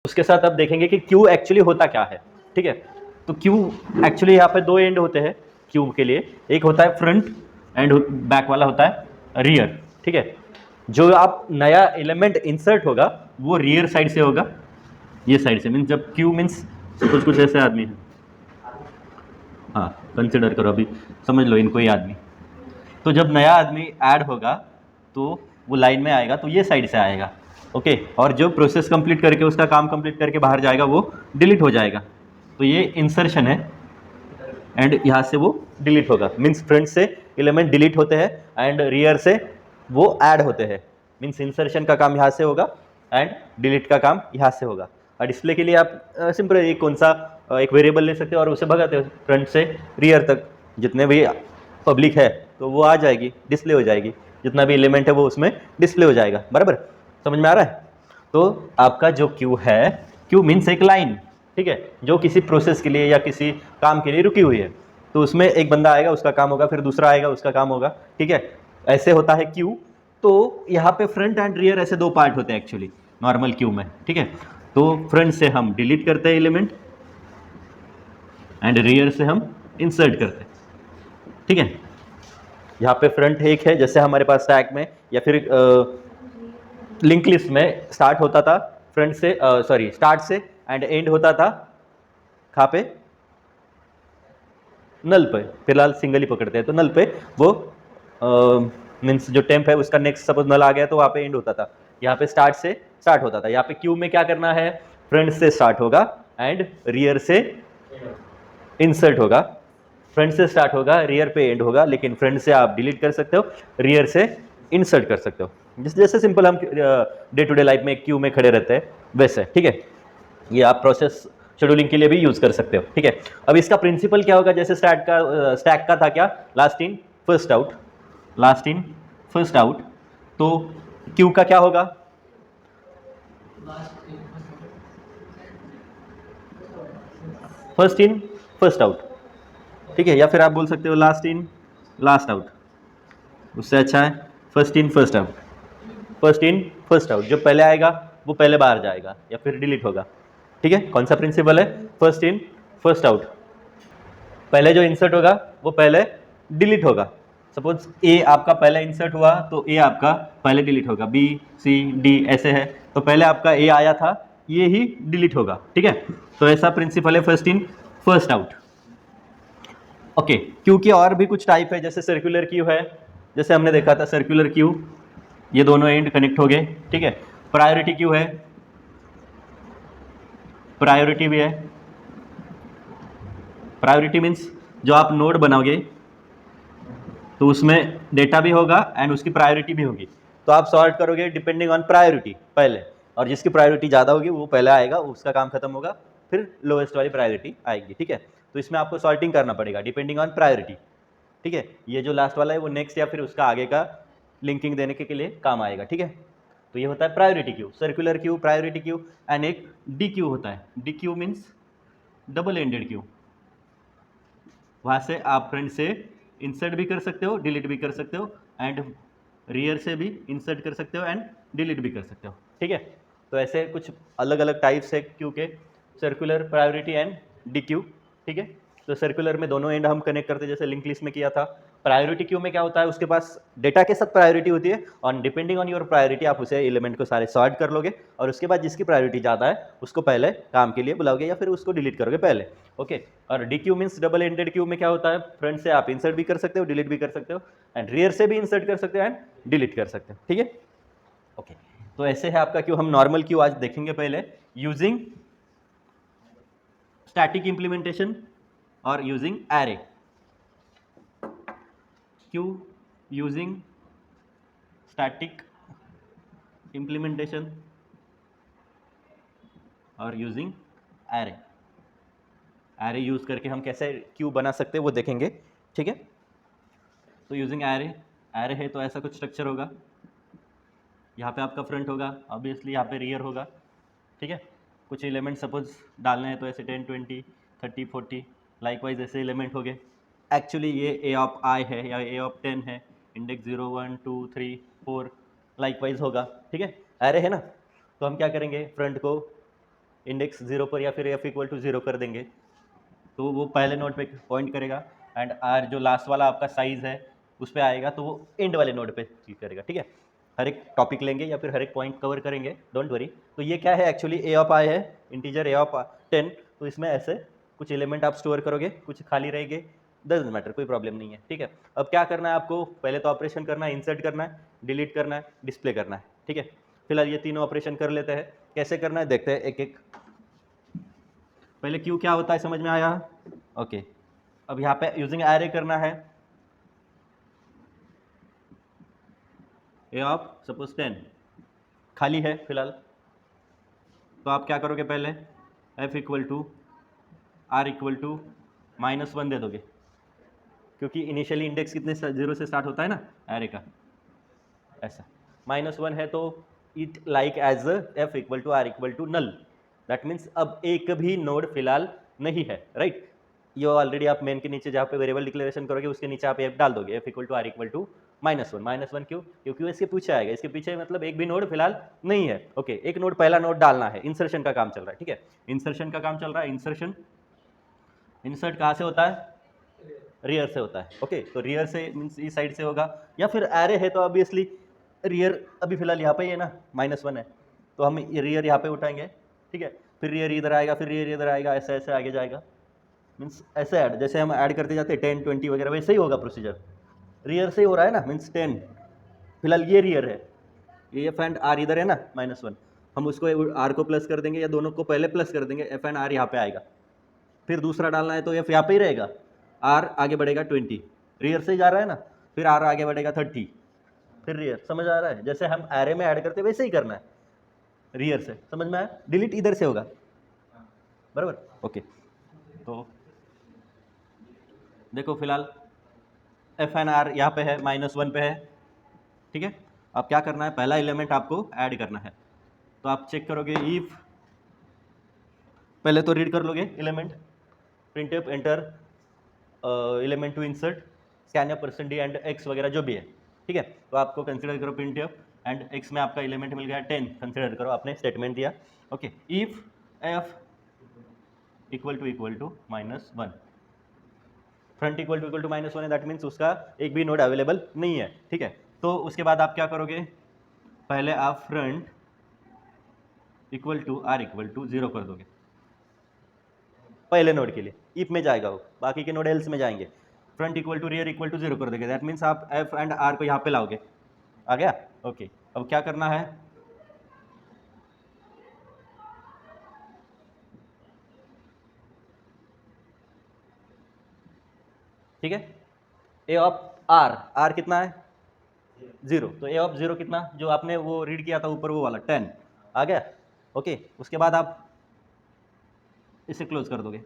उसके साथ अब देखेंगे कि क्यू एक्चुअली होता क्या है, ठीक है। तो क्यू एक्चुअली यहाँ पे दो एंड होते हैं क्यू के लिए, एक होता है फ्रंट एंड बैक वाला होता है रियर, ठीक है। जो आप नया एलिमेंट इंसर्ट होगा वो रियर साइड से होगा, ये साइड से, मीन्स जब क्यू मीन्स सपोज कुछ ऐसे आदमी है, हाँ कंसिडर करो अभी, समझ लो इनको ही आदमी। तो जब नया आदमी ऐड होगा तो वो लाइन में आएगा तो ये साइड से आएगा, ओके। और जो प्रोसेस कंप्लीट करके उसका काम कंप्लीट करके बाहर जाएगा वो डिलीट हो जाएगा। तो ये इंसर्शन है एंड यहाँ से वो डिलीट होगा, मीन्स फ्रंट से एलिमेंट डिलीट होते हैं एंड रियर से वो ऐड होते हैं। मीन्स इंसर्शन का काम यहाँ से होगा एंड डिलीट का काम यहाँ से होगा। और डिस्प्ले के लिए आप सिंपल एक कौन सा एक वेरिएबल ले सकते हो और उसे भगाते हो फ्रंट से रियर तक, जितने भी पब्लिक है तो वो आ जाएगी, डिस्प्ले हो जाएगी, जितना भी एलिमेंट है वो उसमें डिस्प्ले हो जाएगा। बराबर, समझ में आ रहा है? तो आपका जो क्यू है, क्यू मीन्स एक लाइन, ठीक है, जो किसी प्रोसेस के लिए या किसी काम के लिए रुकी हुई है। तो उसमें एक बंदा आएगा उसका काम होगा, फिर दूसरा आएगा उसका काम होगा, ठीक है, ऐसे होता है क्यू। तो यहाँ पे फ्रंट एंड रियर ऐसे दो पार्ट होते हैं एक्चुअली नॉर्मल क्यू में, ठीक है। तो फ्रंट से हम डिलीट करते हैं एलिमेंट एंड रियर से हम इंसर्ट करते हैं, ठीक है। यहाँ पे फ्रंट एक है, जैसे हमारे पास स्टैक में या फिर लिंक लिस्ट में स्टार्ट होता था फ्रंट से, सॉरी स्टार्ट से एंड एंड होता था कहाँ पे, नल पे। फिलहाल सिंगल ही पकड़ते हैं तो नल पे वो मीन्स जो टेम्प है उसका नेक्स्ट सपोज नल आ गया तो वहाँ पे एंड होता था। यहाँ पे स्टार्ट से स्टार्ट होता था। यहाँ पे क्यू में क्या करना है, फ्रंट से स्टार्ट होगा एंड रियर से इंसर्ट होगा। फ्रंट से स्टार्ट होगा, रियर पे एंड होगा, लेकिन फ्रंट से आप डिलीट कर सकते हो, रियर से इंसर्ट कर सकते हो। जैसे सिंपल हम डे टू डे लाइफ में क्यू में खड़े रहते हैं वैसे, ठीक है। ये आप प्रोसेस शेड्यूलिंग के लिए भी यूज कर सकते हो, ठीक है। अब इसका प्रिंसिपल क्या होगा, जैसे स्टैक का था क्या, last in first out, last in first out. तो क्यू का क्या होगा, फर्स्ट इन फर्स्ट आउट, ठीक है। या फिर आप बोल सकते हो लास्ट इन लास्ट आउट, उससे अच्छा है first in first out. First in first out, जो पहले आएगा वो पहले बाहर जाएगा या फिर डिलीट होगा, ठीक है। कौन सा प्रिंसिपल है, फर्स्ट इन फर्स्ट आउट। पहले जो इंसर्ट होगा वो पहले डिलीट होगा। सपोज ए आपका पहले इंसर्ट हुआ तो ए आपका पहले डिलीट होगा, बी सी डी ऐसे है, तो पहले आपका ए आया था ये ही डिलीट होगा, ठीक है। तो ऐसा प्रिंसिपल है first in first out, okay. Q की और भी कुछ टाइप है, जैसे सर्कुलर क्यू है, जैसे हमने देखा था सर्कुलर क्यू, ये दोनों एंड कनेक्ट हो गए, ठीक है। प्रायोरिटी क्यू है, प्रायोरिटी भी है। प्रायोरिटी मीन्स जो आप नोड बनाओगे तो उसमें डेटा भी होगा एंड उसकी प्रायोरिटी भी होगी, तो आप सॉर्ट करोगे डिपेंडिंग ऑन प्रायोरिटी पहले, और जिसकी प्रायोरिटी ज़्यादा होगी वो पहले आएगा, उसका काम खत्म होगा, फिर लोएस्ट वाली प्रायोरिटी आएगी, ठीक है। तो इसमें आपको सॉर्टिंग करना पड़ेगा डिपेंडिंग ऑन प्रायोरिटी, ठीक है। ये जो लास्ट वाला है वो नेक्स्ट या फिर उसका आगे का लिंकिंग देने के लिए काम आएगा, ठीक है। तो ये होता है priority queue, circular queue, priority queue. And एक डी क्यू होता है, D Q means double ended queue. वहाँ से आप फ्रंट से इंसर्ट भी कर सकते हो, डिलीट भी कर सकते हो, एंड रियर से भी इंसर्ट कर सकते हो एंड डिलीट भी कर सकते हो, ठीक है। तो ऐसे कुछ अलग अलग टाइप्स है क्यू के, circular, priority and D Q, ठीक है। तो सर्कुलर में दोनों एंड हम कनेक्ट करते हैं, जैसे लिंक लिस्ट में किया था। प्रायोरिटी क्यू में क्या होता है, उसके पास डेटा के साथ प्रायोरिटी होती है, और डिपेंडिंग ऑन योर प्रायोरिटी आप उसे एलिमेंट को सारे सॉर्ट कर लोगे, और उसके बाद जिसकी प्रायोरिटी ज़्यादा है उसको पहले काम के लिए बुलाओगे या फिर उसको डिलीट करोगे पहले, ओके। और D Q means double ended queue में क्या होता है, फ्रंट से आप इंसर्ट भी कर सकते हो, डिलीट भी कर सकते हो, एंड रियर से भी इंसर्ट कर सकते हो एंड डिलीट कर सकते हो, ठीक है, ओके। तो ऐसे है आपका क्यू। हम नॉर्मल क्यू आज देखेंगे पहले, यूजिंग स्टैटिक इंप्लीमेंटेशन और using array. Q using static implementation और यूजिंग एरे। एरे यूज करके हम कैसे क्यू बना सकते हैं वो देखेंगे, ठीक है। तो यूजिंग एरे, एरे है तो ऐसा कुछ स्ट्रक्चर होगा, यहाँ पे आपका फ्रंट होगा, ऑब्वियसली यहाँ पे रियर होगा, ठीक है। कुछ एलिमेंट सपोज डालने हैं तो ऐसे 10 20 30 40 लाइकवाइज ऐसे एलिमेंट हो गए। एक्चुअली ये ए ऑफ आई है या ए ऑफ 10 है, इंडेक्स 0 1 2 3 4 लाइकवाइज होगा, ठीक है। एरे है ना, तो हम क्या करेंगे, फ्रंट को इंडेक्स 0 पर या फिर एफ इक्वल टू 0 कर देंगे तो वो पहले नोड पे पॉइंट करेगा, एंड आर जो लास्ट वाला आपका साइज है उस पर आएगा तो वो एंड वाले नोड पे क्लिक करेगा। ठीक है, हर एक टॉपिक लेंगे या फिर हर एक पॉइंट कवर करेंगे, डोंट वरी। तो ये क्या है एक्चुअली, ए ऑफ आई है, इंटीजर ए ऑफ 10। तो इसमें ऐसे कुछ एलिमेंट आप स्टोर करोगे, कुछ खाली रहेंगे, डजंट मैटर, कोई प्रॉब्लम नहीं है। ठीक है, अब क्या करना है आपको, पहले तो ऑपरेशन करना है, इंसर्ट करना है, डिलीट करना है, डिस्प्ले करना है। ठीक है, फिलहाल ये तीनों ऑपरेशन कर लेते हैं, कैसे करना है देखते हैं एक एक। पहले क्यू क्या होता है समझ में आया? ओके, अब यहाँ पे यूजिंग एरे करना है, ए ऑफ सपोज 10 खाली है फिलहाल, तो आप क्या करोगे, पहले F equal to R equal to -1 दे दोगे, क्योंकि इनिशियली इंडेक्स कितने 0 से स्टार्ट होता है ना एरे का, ऐसा -1 है तो it like as F equal to R equal to null. That means अब एक भी नोड फिलहाल नहीं है, राइट। ये ऑलरेडी आप मेन के नीचे जहाँ पे वेरिएबल डिक्लेरेशन करोगे उसके नीचे आप एफ डाल दोगे, F equal to R equal to -1 क्यों, क्योंकि वो इसके पीछे आएगा, इसके पीछे मतलब एक भी नोड फिलहाल नहीं है। ओके, एक नोड पहला नोड डालना है, इंसर्शन का काम चल रहा है। ठीक है, इंसर्शन का काम चल रहा है, इंसर्शन इंसर्ट कहाँ से होता है, रियर से होता है। ओके, तो रियर से मीन्स इस साइड से होगा, या फिर एरे है तो ऑब्वियसली रियर अभी फिलहाल यहाँ पे ही है ना, -1 है तो हम रियर यहाँ पे उठाएंगे। ठीक है, फिर रियर इधर आएगा, फिर रियर इधर आएगा, ऐसे ऐसे आगे जाएगा, मीन्स ऐसे ऐड, जैसे हम ऐड करते जाते हैं 10 20 वगैरह, वैसे ही होगा प्रोसीजर, रियर से ही हो रहा है ना, मीन्स 10 फिलहाल ये रियर है, ये एफ एंड आर इधर है ना -1, हम उसको आर को प्लस कर देंगे या दोनों को पहले प्लस कर देंगे, एफ एंड आर यहाँ पे आएगा, फिर दूसरा डालना है तो एफ यहाँ पे ही रहेगा, आर आगे बढ़ेगा 20, रियर से ही जा रहा है ना, फिर आर आगे बढ़ेगा 30, फिर रियर, समझ आ रहा है, जैसे हम एरे में ऐड करते वैसे ही करना है, रियर से, समझ में आया, डिलीट इधर से होगा, बराबर। ओके, तो देखो फिलहाल एफ एन आर यहाँ पे है, -1 पे है। ठीक है, अब क्या करना है, पहला एलिमेंट आपको ऐड करना है, तो आप चेक करोगे इफ, पहले तो रीड कर लोगे element, printf enter element to insert scan percent D and X वगैरह जो भी है। ठीक है, तो आपको कंसिडर करो प्रिंटफ एंड एक्स में आपका एलिमेंट मिल गया 10, कंसिडर करो, आपने स्टेटमेंट दिया। Okay, if F equal to -1, front equal to -1 है, दैट मीन्स उसका एक भी नोड अवेलेबल नहीं है। ठीक है, तो उसके बाद आप क्या करोगे, पहले आप front equal to R equal to 0 कर दोगे पहले नोड के लिए, इफ में जाएगा वो, बाकी के नोड एल्स में जाएंगे। Front equal to rear equal to 0 कर दोगे, दैट मीन्स आप एफ एंड आर को यहाँ पे लाओगे, आ गया। ओके, अब क्या करना है, ठीक है, ए ऑफ आर, आर कितना है 0, तो ए ऑफ 0 कितना, जो आपने वो रीड किया था ऊपर वो वाला 10 आ गया। ओके, उसके बाद आप इसे क्लोज कर दोगे,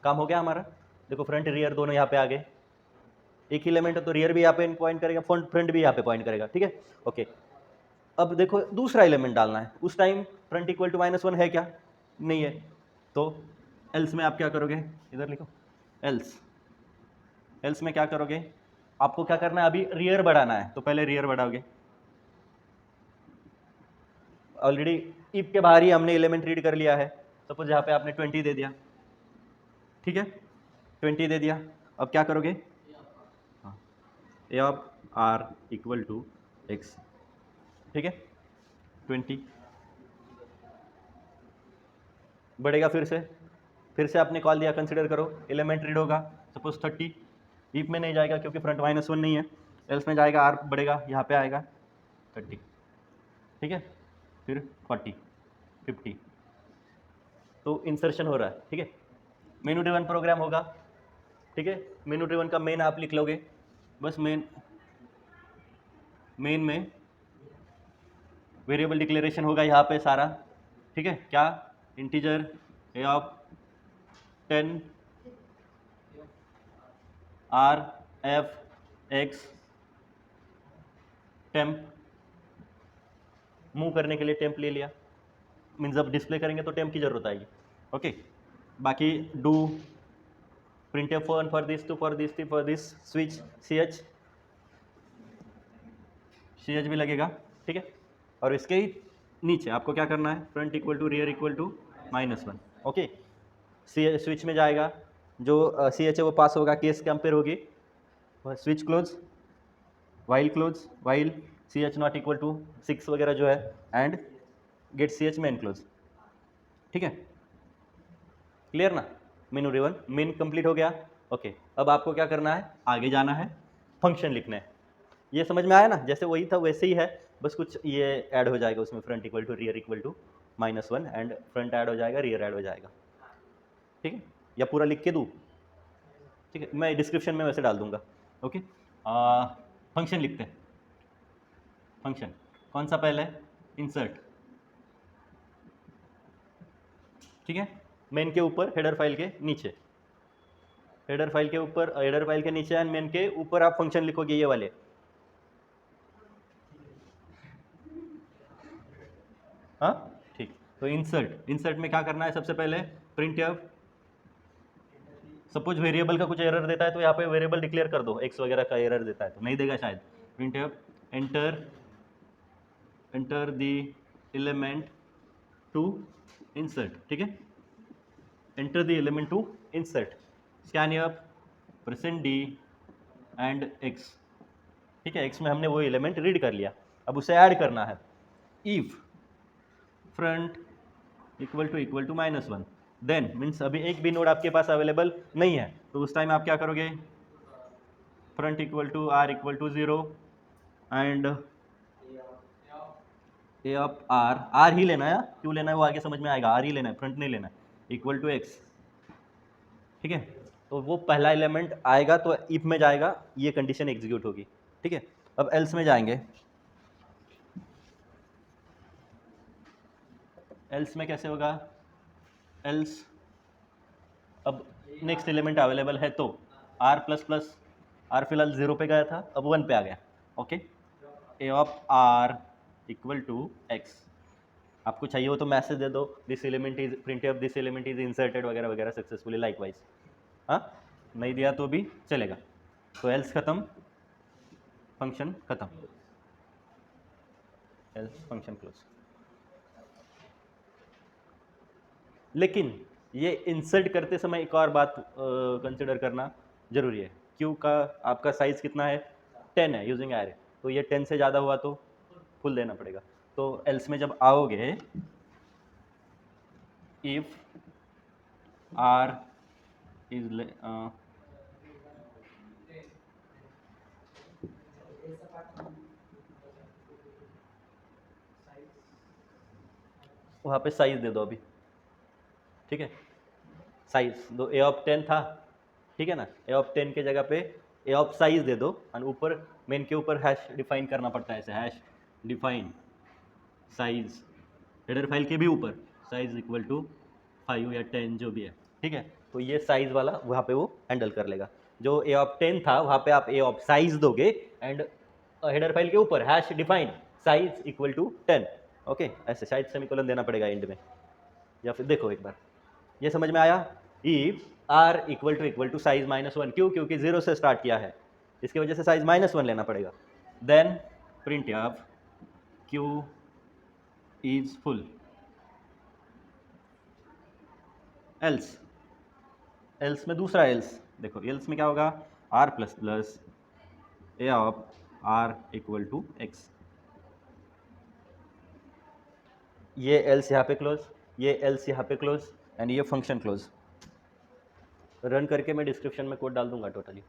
काम हो गया हमारा। देखो फ्रंट रियर दोनों यहाँ पे आ गए, एक एलिमेंट है तो रियर भी यहाँ पे पॉइंट करेगा, फ्रंट भी यहाँ पे पॉइंट करेगा। ठीक है, ओके, अब देखो दूसरा एलिमेंट डालना है, उस टाइम फ्रंट इक्वल टू -1 है क्या, नहीं है, तो एल्स में आप क्या करोगे, इधर लिखो एल्स, एल्स में क्या करोगे, आपको क्या करना है, अभी रियर बढ़ाना है तो पहले रियर बढ़ाओगे, ऑलरेडी इफ के बाहर ही हमने एलिमेंट रीड कर लिया है, सपोज यहाँ पे आपने 20 दे दिया, ठीक है 20 दे दिया, अब क्या करोगे, हाँ, A of R equal to X, ठीक है 20 बढ़ेगा, फिर से आपने कॉल दिया, कंसिडर करो एलिमेंट रीड होगा, सपोज 30, इफ में नहीं जाएगा क्योंकि फ्रंट -1 नहीं है, एल्स में जाएगा, आर बढ़ेगा, यहाँ पे आएगा 30, ठीक है, फिर 40 50, तो इंसर्शन हो रहा है। ठीक है, मेनू ड्रिवन प्रोग्राम होगा। ठीक है, मेनू ड्रिवन का मेन आप लिख लोगे, बस मेन में वेरिएबल डिक्लेरेशन होगा यहाँ पे सारा। ठीक है, क्या, integer a of 10 R F x, temp, move करने के लिए टेम्प ले लिया, मीन्स जब डिस्प्ले करेंगे तो टेम्प की जरूरत आएगी। ओके, बाकी do printf for this to for this switch ch भी लगेगा। ठीक है, और इसके ही नीचे आपको क्या करना है, front equal to rear equal to -1। Okay, switch में जाएगा, जो सी एच है वो पास होगा, केस कंपेयर होगी, switch close, while C H not equal to 6 वगैरह जो है, and get C H main close. ठीक है, क्लियर ना? मेन कंप्लीट हो गया। ओके, अब आपको क्या करना है, आगे जाना है, फंक्शन लिखना है। ये समझ में आया ना? जैसे वही था वैसे ही है, बस कुछ ये ऐड हो जाएगा उसमें, front equal to rear equal to -1 and front add हो जाएगा, रियर ऐड हो जाएगा। ठीक है, या पूरा लिख के दूँ? ठीक है, मैं डिस्क्रिप्शन में वैसे डाल दूंगा। ओके, फंक्शन लिखते हैं। फंक्शन कौन सा पहले? इंसर्ट। ठीक है, मेन के ऊपर, हेडर फाइल के नीचे, हेडर फाइल के ऊपर, हेडर फाइल के नीचे एंड मेन के ऊपर आप फंक्शन लिखोगे, ये वाले। हाँ, ठीक। तो इंसर्ट में क्या करना है, सबसे पहले प्रिंट एफ, सपोज वेरिएबल का कुछ एरर देता है तो यहाँ पे वेरिएबल डिक्लेयर कर दो, एक्स वगैरह का एरर देता है तो नहीं देगा शायद। Print F enter the element to insert. ठीक है, enter the element to insert, scan F present D and X. ठीक है, एक्स में हमने वो एलिमेंट रीड कर लिया, अब उसे ऐड करना है। If front equal to -1, then means अभी एक भी नोड आपके पास अवेलेबल नहीं है, तो उस टाइम आप क्या करोगे, front equal to r equal to 0 and A of R ही लेना है, क्यों लेना है वो आगे समझ में आएगा, आर ही लेना है, फ्रंट नहीं लेना है, इक्वल टू एक्स। ठीक है, तो वो पहला एलिमेंट आएगा तो इफ में जाएगा, ये कंडीशन एग्जीक्यूट होगी। ठीक है, अब एल्स में जाएंगे। एल्स में कैसे होगा, एल्स अब नेक्स्ट एलिमेंट अवेलेबल है तो r प्लस प्लस, आर फिलहाल 0 पे गया था, अब 1 पे आ गया। Okay, A of r equal to X, आपको चाहिए हो तो मैसेज दे दो, this element is print of this element is inserted वगैरह वगैरह सक्सेसफुली, लाइकवाइज। हाँ, नहीं दिया तो भी चलेगा। तो एल्स खत्म, फंक्शन खत्म, एल्स फंक्शन क्लोज। लेकिन ये इंसर्ट करते समय एक और बात कंसिडर करना जरूरी है। क्यू का आपका साइज कितना है, 10 है यूजिंग एरे, तो ये 10 से ज़्यादा हुआ तो फुल देना पड़ेगा। तो एल्स में जब आओगे, इफ आर इज वहाँ पे साइज दे दो अभी। ठीक है, साइज दो, ए ऑफ 10 था, ठीक है ना, ए ऑफ 10 के जगह पे ए ऑफ साइज दे दो, और ऊपर मेन के ऊपर हैश डिफाइन करना पड़ता है, ऐसे hash define size, header file के भी ऊपर साइज इक्वल टू 5 या 10 जो भी है। ठीक है, तो ये साइज वाला वहाँ पे वो हैंडल कर लेगा। जो ए ऑफ 10 था वहाँ पे आप ए ऑफ साइज दोगे, एंड हेडर फाइल के ऊपर hash define size equal to 10। Okay, ऐसे शायद सेमीकोलन देना पड़ेगा एंड में, या फिर देखो एक बार, ये समझ में आया? If r equal to size -1, क्यों? क्योंकि 0 से स्टार्ट किया है, इसकी वजह से साइज -1 लेना पड़ेगा। Then print of q is full, else, else में दूसरा एल्स देखो, एल्स में क्या होगा, r plus plus a of r equal to x. ये एल्स यहाँ पे क्लोज, ये एल्स यहाँ पे क्लोज, एंड ये फंक्शन क्लोज। रन करके मैं डिस्क्रिप्शन में कोड डाल दूंगा टोटली।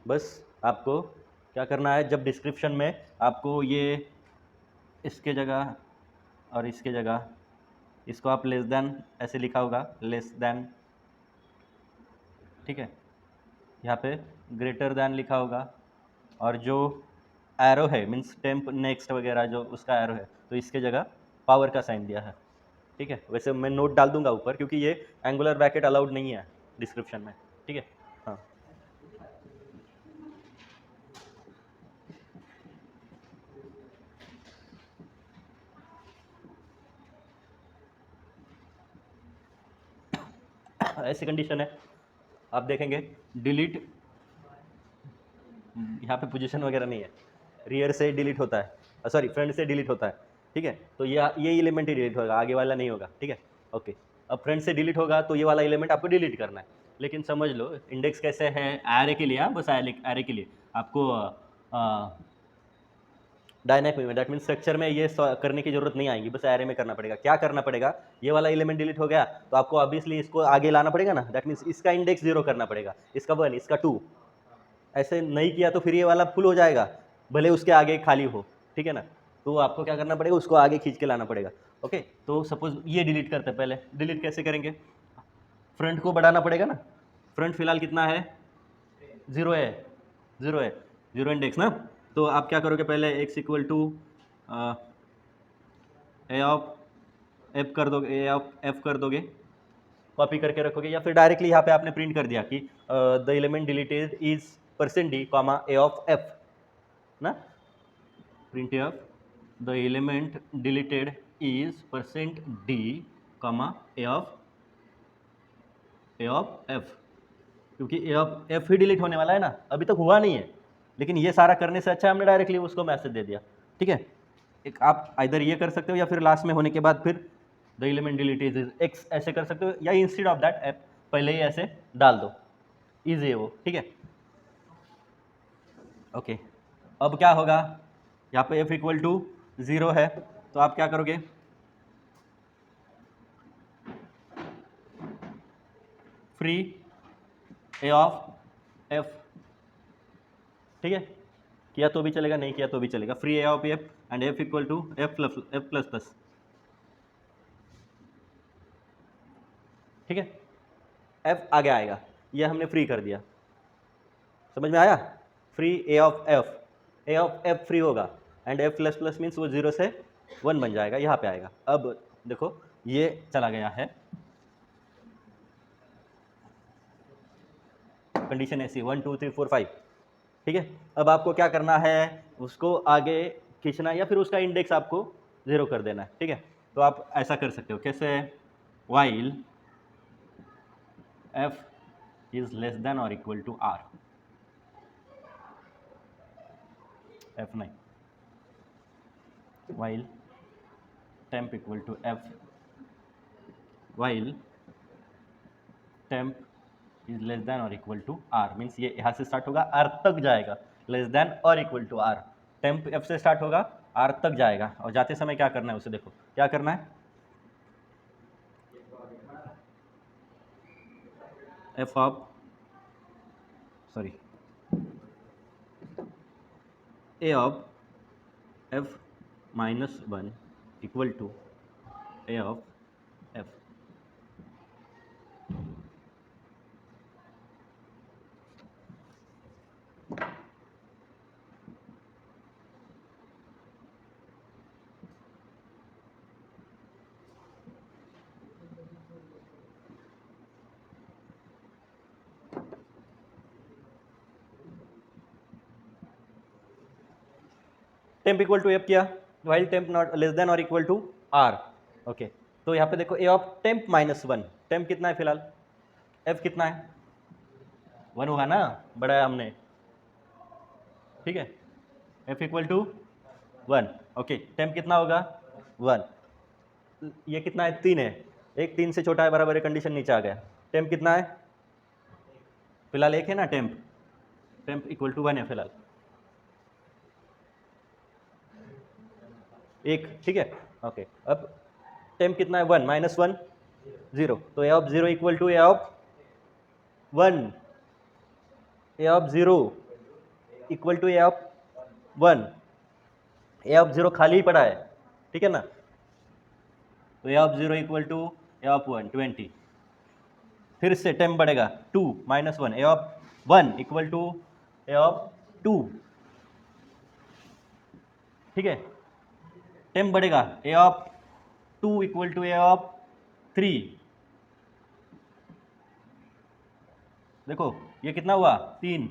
बस आपको क्या करना है, जब डिस्क्रिप्शन में आपको ये इसके जगह और इसके जगह, इसको आप लेस देन ऐसे लिखा होगा, लेस देन, ठीक है, यहाँ पे ग्रेटर देन लिखा होगा, और जो एरो है मीन्स टेम्प नेक्स्ट वगैरह जो उसका एरो है, तो इसके जगह पावर का साइन दिया है। ठीक है, वैसे मैं नोट डाल दूंगा ऊपर, क्योंकि ये एंगुलर ब्रैकेट अलाउड नहीं है डिस्क्रिप्शन में। ठीक है, हाँ, ऐसी कंडीशन है, आप देखेंगे डिलीट, यहाँ पे पोजीशन वगैरह नहीं है, रियर से डिलीट होता है, सॉरी फ्रंट से डिलीट होता है, ठीक है, तो ये एलिमेंट ही डिलीट होगा, आगे वाला नहीं होगा, ठीक है। ओके, अब फ्रंट से डिलीट होगा तो ये वाला एलिमेंट आपको डिलीट करना है, लेकिन समझ लो इंडेक्स कैसे है, एरे के लिए, बस एरे के लिए आपको डायनेमिक में, दैट मीन स्ट्रक्चर में ये करने की जरूरत नहीं आएगी, बस एरे में करना पड़ेगा। क्या करना पड़ेगा, ये वाला एलिमेंट डिलीट हो गया तो आपको ऑब्वियसली इसको आगे लाना पड़ेगा ना, दैट मीन्स इसका इंडेक्स 0 करना पड़ेगा, इसका 1, इसका 2। ऐसे नहीं किया तो फिर ये वाला फुल हो जाएगा, भले उसके आगे खाली हो, ठीक है ना। तो आपको क्या करना पड़ेगा, उसको आगे खींच के लाना पड़ेगा। ओके, तो सपोज ये डिलीट करते हैं, पहले डिलीट कैसे करेंगे, फ्रंट को बढ़ाना पड़ेगा ना। फ्रंट फिलहाल कितना है, 0 है, 0 है, 0 इंडेक्स ना। तो आप क्या करोगे, पहले x equal to A of f कर दोगे, ए ऑफ एफ कर दोगे, कॉपी करके रखोगे, या फिर डायरेक्टली यहाँ पे आपने प्रिंट कर दिया कि the element deleted is %d comma A of F ना, print of the element deleted is %d comma A of F, क्योंकि ए ऑफ एफ ही डिलीट होने वाला है ना, अभी तक हुआ नहीं है, लेकिन ये सारा करने से अच्छा हमने डायरेक्टली उसको मैसेज दे दिया, ठीक है। एक आप इधर ये कर सकते हो, या फिर लास्ट में होने के बाद फिर the element deleted is x ऐसे कर सकते हो, या इंस्टेड ऑफ दैट एफ पहले ही ऐसे डाल दो, इजी है वो, ठीक है। ओके, अब क्या होगा, यहाँ पे एफ इक्वल टू 0 है, तो आप क्या करोगे, फ्री ए ऑफ एफ, ठीक है, किया तो भी चलेगा, नहीं किया तो भी चलेगा, free A of f and f equal to f plus plus, ठीक है। एफ आगे आएगा, ये हमने फ्री कर दिया, समझ में आया, free A of F free होगा, and F plus plus means वो 0 से 1 बन जाएगा, यहाँ पे आएगा। अब देखो ये चला गया है, कंडीशन ऐसी 1 2 3 4 5, ठीक है। अब आपको क्या करना है, उसको आगे खींचना, या फिर उसका इंडेक्स आपको 0 कर देना है, ठीक है। तो आप ऐसा कर सकते हो, कैसे, while F is less than और इक्वल टू आर, एफ नहीं, while temp equal to f, while temp is less than or equal to r, means ये यहाँ से स्टार्ट होगा r तक जाएगा, लेस देन और equal to r, temp f से स्टार्ट होगा r तक जाएगा, और जाते समय क्या करना है उसे देखो, क्या करना है, f of sorry a of f minus 1 equal to a of f, temp equal to F किया, while temp not less than और इक्वल टू आर। ओके, तो यहाँ पे देखो A of temp minus 1, temp कितना है फिलहाल, एफ कितना है, 1 होगा ना, बढ़ाया हमने, ठीक है, f equal to 1, okay, temp कितना होगा 1, ये कितना है 3 है, एक 3 से छोटा है बराबर है, कंडीशन नीचे आ गया, टेम्प कितना है फिलहाल 1 है ना, टेम्प इक्वल टू 1 है फिलहाल, 1, ठीक है। ओके, अब टेम्प कितना है 1 माइनस 1 0, तो A of 0 equal to A of 1, A of 0 equal to A of 1, A of 0 खाली ही पड़ा है, ठीक है ना, तो A of 0 equal to A of 1 20, फिर से टेम्प बढ़ेगा 2 minus 1, A of 1 equal to A of 2, ठीक है, टेम्प बढ़ेगा A of 2 equal to A of 3, देखो ये कितना हुआ 3,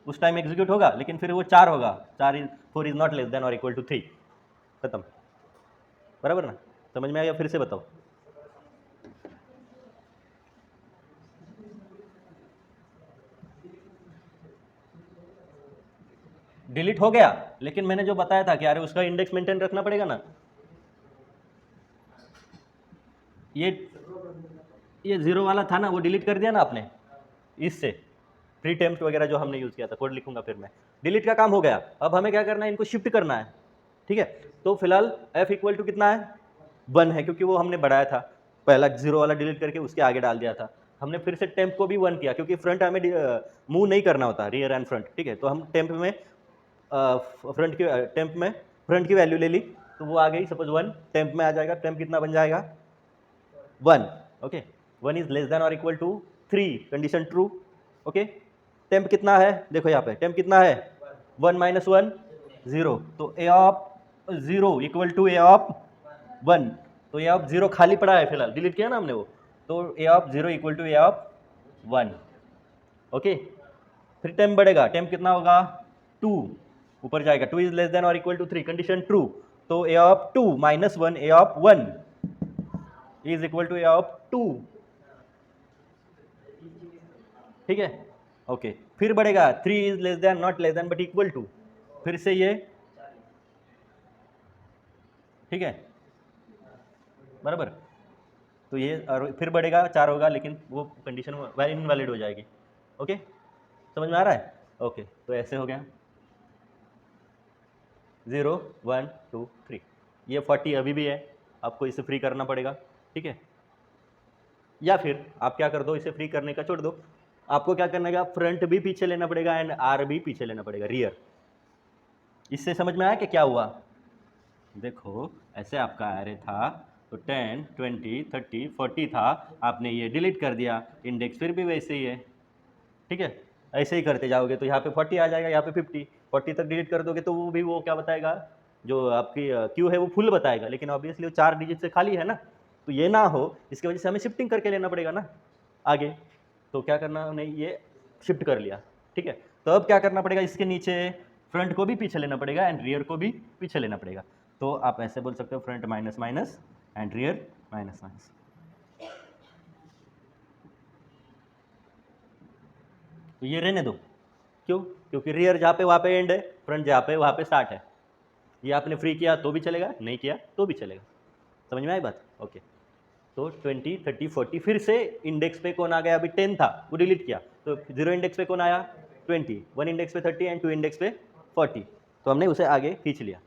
उस टाइम एग्जीक्यूट होगा, लेकिन फिर वो 4 होगा, 4 इज नॉट लेस देन और इक्वल टू 3, खत्म, बराबर ना, समझ में आया, फिर से बताओ, डिलीट हो गया, लेकिन मैंने जो बताया था कि अरे उसका इंडेक्स मेंटेन रखना पड़ेगा ना, ये ये जीरो वाला था ना, वो डिलीट कर दिया ना आपने इससे, प्री टेम्प्ट वगैरह जो हमने यूज़ किया था, कोड लिखूंगा फिर मैं, डिलीट का काम हो गया। अब हमें क्या करना है, इनको शिफ्ट करना है, ठीक है। तो फिलहाल f इक्वल टू कितना है, 1 है, क्योंकि वो हमने बढ़ाया था, पहला जीरो वाला डिलीट करके उसके आगे डाल दिया था। हमने फिर से टेम्प को भी 1 किया, क्योंकि फ्रंट हमें मूव नहीं करना होता, रियर एंड फ्रंट, ठीक है। तो हम टेम्प में फ्रंट की वैल्यू ले ली, तो वो आ गई सपोज 1, टेम्प में आ जाएगा, टेम्प कितना बन जाएगा 1, ओके। 1 इज लेस देन और equal to 3, condition true, okay. Temp कितना है, देखो यहाँ पे टेम्प कितना है 1 माइनस 1 0, तो A of 0 equal to A of 1, तो ए ऑफ 0 खाली पड़ा है फिलहाल, डिलीट किया ना हमने वो, तो A of 0 equal to A of 1, okay. फिर टेम्प बढ़ेगा, टेम्प कितना होगा 2, ऊपर जाएगा, 2 इज लेस देन और इक्वल टू 3, कंडीशन ट्रू, तो A of 2 minus 1 A of 1 is equal to A of 2, ठीक है, ओके। फिर बढ़ेगा, 3 is less than not less than but equal to, फिर से ये, ठीक है, बराबर। तो ये और फिर बढ़ेगा 4 होगा, लेकिन वो कंडीशन इनवैलिड हो जाएगी, ओके। समझ में आ रहा है, ओके। तो ऐसे हो गया 0 1 2 3, ये 40 अभी भी है, आपको इसे फ्री करना पड़ेगा, ठीक है। या फिर आप क्या कर दो, इसे फ्री करने का छोड़ दो, आपको क्या करना है, फ्रंट भी पीछे लेना पड़ेगा एंड आर भी पीछे लेना पड़ेगा, रियर। इससे समझ में आया कि क्या हुआ, देखो ऐसे आपका एरे था, तो 10 20 30 40 था, आपने ये डिलीट कर दिया, इंडेक्स फिर भी वैसे ही है, ठीक है। ऐसे ही करते जाओगे तो यहाँ पे 40 आ जाएगा, यहाँ पे 40 तक डिलीट कर दोगे तो वो भी वो क्या बताएगा, जो आपकी क्यू है वो फुल बताएगा, लेकिन ऑब्वियसली वो 4 डिजिट से खाली है ना, तो ये ना हो इसकी वजह से हमें शिफ्टिंग करके लेना पड़ेगा ना आगे। तो क्या करना, हमने ये शिफ्ट कर लिया, ठीक है। तो अब क्या करना पड़ेगा, इसके नीचे फ्रंट को भी पीछे लेना पड़ेगा एंड रियर को भी पीछे लेना पड़ेगा। तो आप ऐसे बोल सकते हो, front minus minus and rear minus minus. तो ये रहने दो, क्यों, क्योंकि रियर जहाँ पे वहाँ पे एंड है, फ्रंट जहाँ पे वहाँ पे स्टार्ट है। ये आपने फ्री किया तो भी चलेगा, नहीं किया तो भी चलेगा। समझ में आई बात, ओके। तो 20 30 40, फिर से इंडेक्स पे कौन आ गया, अभी 10 था वो डिलीट किया, तो 0 इंडेक्स पे कौन आया 20, 1 इंडेक्स पे 30 एंड 2 इंडेक्स पे 40, तो हमने उसे आगे खींच लिया।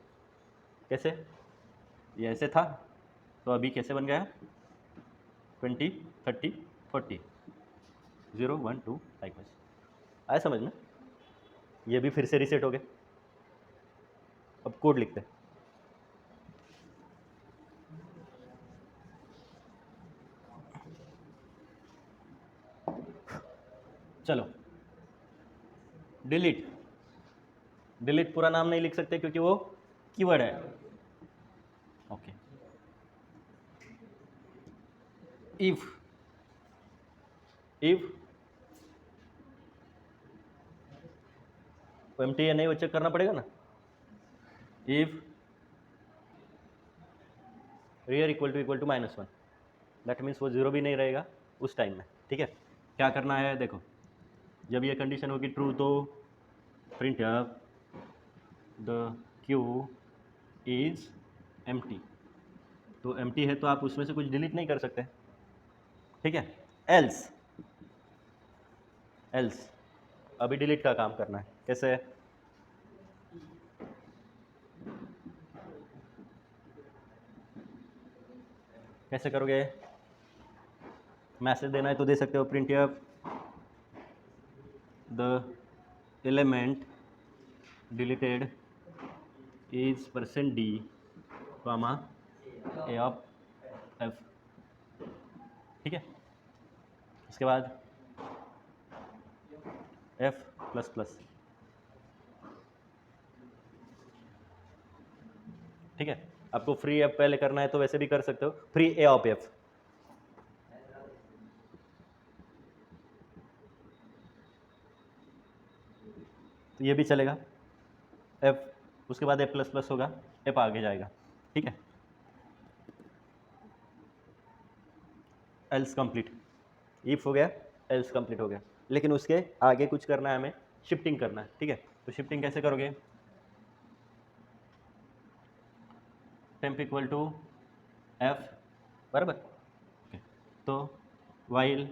कैसे, ये ऐसे था, तो अभी कैसे बन गया 20 30 40 0 1 2 लाइक वाइज। आया समझ में, ये भी फिर से रीसेट हो गए। अब कोड लिखते हैं, चलो डिलीट, डिलीट पूरा नाम नहीं लिख सकते क्योंकि वो कीवर्ड है, ओके। इफ एम्प्टी है नहीं वो चेक करना पड़ेगा ना, if rear equal to -1, that means वो जीरो भी नहीं रहेगा उस टाइम में, ठीक है। क्या करना है, देखो जब ये कंडीशन होगी ट्रू तो print the Q is empty, तो एम्प्टी है तो आप उसमें से कुछ डिलीट नहीं कर सकते, ठीक है। एल्स एल्स अभी डिलीट का काम करना है, कैसे, कैसे करोगे, मैसेज देना है तो दे सकते हो, print the element deleted is %d comma A of F, ठीक है। उसके बाद एफ प्लस प्लस, ठीक है। आपको फ्री एफ पहले करना है तो वैसे भी कर सकते हो, फ्री ए ऑफ एफ, तो ये भी चलेगा एफ, उसके बाद एफ प्लस प्लस होगा, एफ आगे जाएगा, ठीक है। एल्स कंप्लीट, इफ हो गया, एल्स कंप्लीट हो गया, लेकिन उसके आगे कुछ करना है हमें, शिफ्टिंग करना है, ठीक है। तो शिफ्टिंग कैसे करोगे, टेम्प इक्वल टू एफ, बराबर, तो वाइल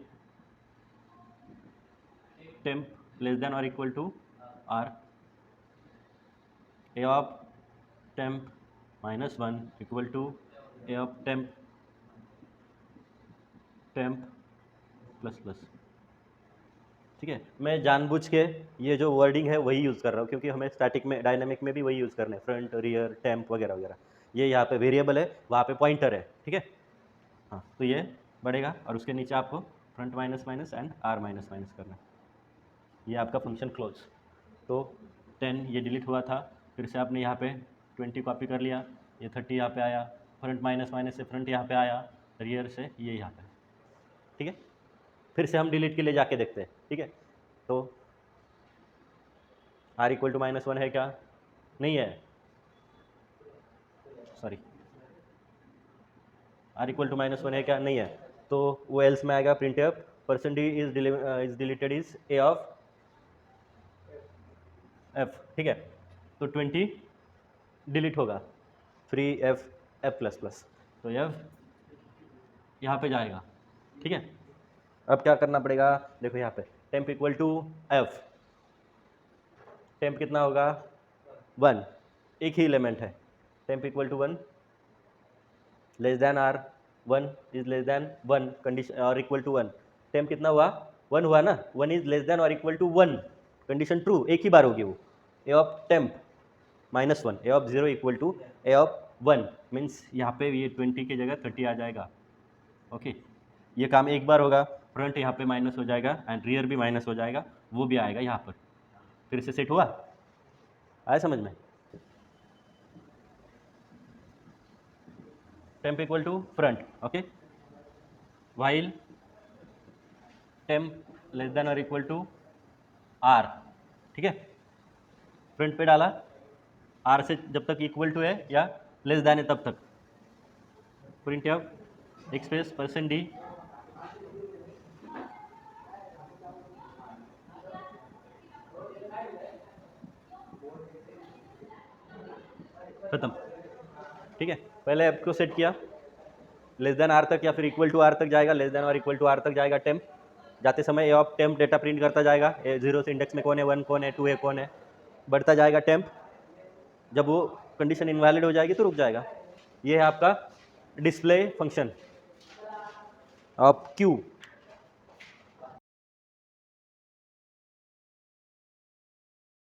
टेम्प लेस देन और equal to r, a of temp -1 equal to A of temp plus plus. ठीक है, मैं जानबूझ के ये जो वर्डिंग है वही यूज़ कर रहा हूँ, क्योंकि हमें स्टैटिक में डायनामिक में भी वही यूज़ करना है, फ्रंट रियर टेम्प वगैरह वगैरह। ये यहाँ पे वेरिएबल है, वहाँ पे पॉइंटर है। ठीक है, हाँ, तो ये बढ़ेगा और उसके नीचे आपको front minus minus and r minus minus करना है। ये आपका फंक्शन क्लोज। तो 10 ये डिलीट हुआ था, फिर से आपने यहाँ पे 20 कॉपी कर लिया, ये 30 यहाँ पे आया, फ्रंट माइनस माइनस से फ्रंट यहाँ पे आया, रियर से ये यहाँ पे। ठीक है, फिर से हम डिलीट के लिए जाके देखते हैं। ठीक है, तो आर इक्वल टू -1 है क्या? नहीं है, सॉरी, आर इक्वल टू -1 है क्या? नहीं है। तो वो एल्स में आएगा print F percent D is deleted is a of F. ठीक है, तो 20 डिलीट होगा, free F F plus plus, तो एफ यहाँ पे जाएगा। ठीक है, अब क्या करना पड़ेगा? देखो यहाँ पे temp equal to F, temp कितना होगा? 1, एक ही एलिमेंट है, temp equal to 1 less than R, 1 is less than 1 condition or equal to 1, temp कितना हुआ? 1 हुआ ना, 1 इज लेस देन और इक्वल टू 1, कंडीशन ट्रू, एक ही बार होगी वो। A of temp -1, A of 0 equal to A of 1 means यहाँ पे ये 20 की जगह 30 आ जाएगा। ओके, ये काम एक बार होगा, फ्रंट यहाँ पे माइनस हो जाएगा एंड रियर भी माइनस हो जाएगा, वो भी आएगा यहाँ पर। फिर से सेट हुआ, आया समझ में? Temp equal to front, okay, while temp less than और इक्वल टू आर। ठीक है, फ्रंट पे डाला, आर से जब तक इक्वल टू है या लेस देन है तब तक, print of express percent D खत्म। ठीक है, पहले ऐप को सेट किया, लेस देन आर तक या फिर इक्वल टू आर तक जाएगा, लेस देन और इक्वल टू आर तक जाएगा टेम्प, जाते समय ए ऑफ टेम्प डेटा प्रिंट करता जाएगा, ए 0 से इंडेक्स में कौन है, 1 कौन है, 2 है कौन है, बढ़ता जाएगा टेम्प, जब वो कंडीशन इनवैलिड हो जाएगी तो रुक जाएगा। ये है आपका डिस्प्ले फंक्शन ऑफ क्यू।